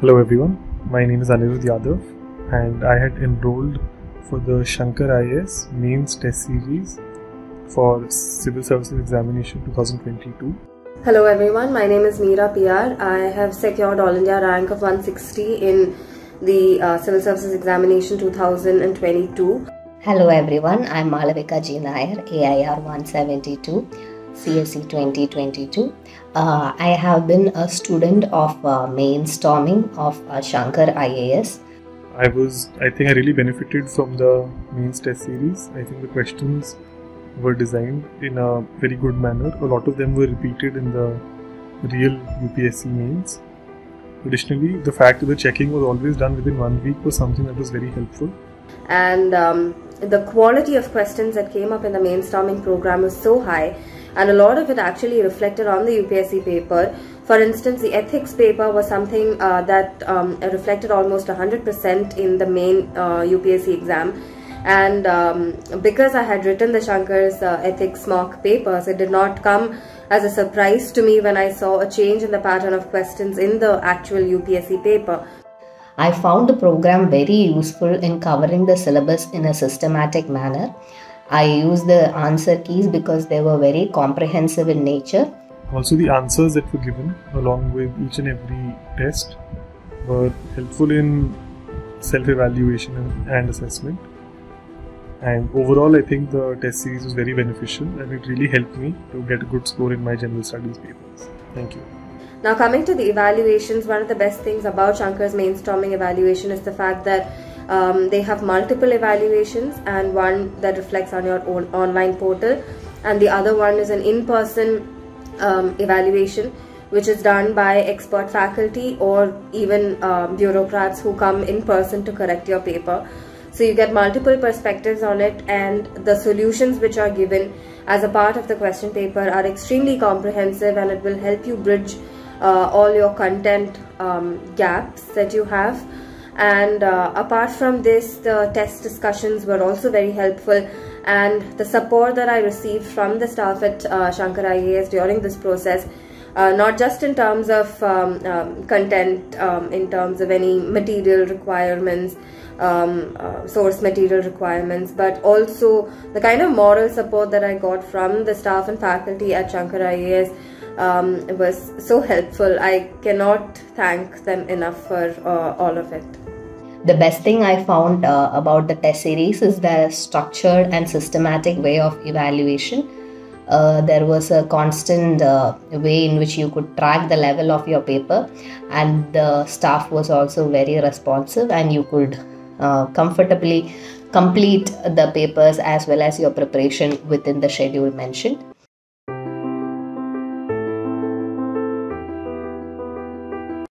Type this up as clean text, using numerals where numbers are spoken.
Hello everyone, my name is Aniruddh Yadav and I had enrolled for the Shankar IAS Mains Test Series for Civil Services Examination 2022. Hello everyone, my name is Meera PR. I have secured All India rank of 160 in the Civil Services Examination 2022. Hello everyone, I'm Malavika Nair, AIR 172, CSE 2022. I have been a student of Mainstorming of Shankar IAS. I think I really benefited from the Mains Test Series. I think the questions were designed in a very good manner. A lot of them were repeated in the real UPSC mains. Additionally, the fact that the checking was always done within 1 week was something that was very helpful. And the quality of questions that came up in the Mainstorming program was so high, and a lot of it actually reflected on the UPSC paper. For instance, the ethics paper was something that reflected almost 100% in the main UPSC exam. And because I had written the Shankar's ethics mock papers, it did not come as a surprise to me when I saw a change in the pattern of questions in the actual UPSC paper. I found the program very useful in covering the syllabus in a systematic manner. I used the answer keys because they were very comprehensive in nature. Also, the answers that were given along with each and every test were helpful in self-evaluation and assessment. And overall, I think the test series was very beneficial and it really helped me to get a good score in my general studies papers. Thank you. Now, coming to the evaluations, one of the best things about Shankar's Mainstorming evaluation is the fact that they have multiple evaluations, and one that reflects on your own online portal, and the other one is an in-person evaluation which is done by expert faculty or even bureaucrats who come in person to correct your paper. So you get multiple perspectives on it, and the solutions which are given as a part of the question paper are extremely comprehensive, and it will help you bridge all your content gaps that you have. And apart from this, the test discussions were also very helpful, and the support that I received from the staff at Shankar IAS during this process, not just in terms of content, in terms of any material requirements, source material requirements, but also the kind of moral support that I got from the staff and faculty at Shankar IAS was so helpful. I cannot thank them enough for all of it. The best thing I found about the test series is the structured and systematic way of evaluation. There was a constant way in which you could track the level of your paper, and the staff was also very responsive, and you could comfortably complete the papers as well as your preparation within the schedule mentioned.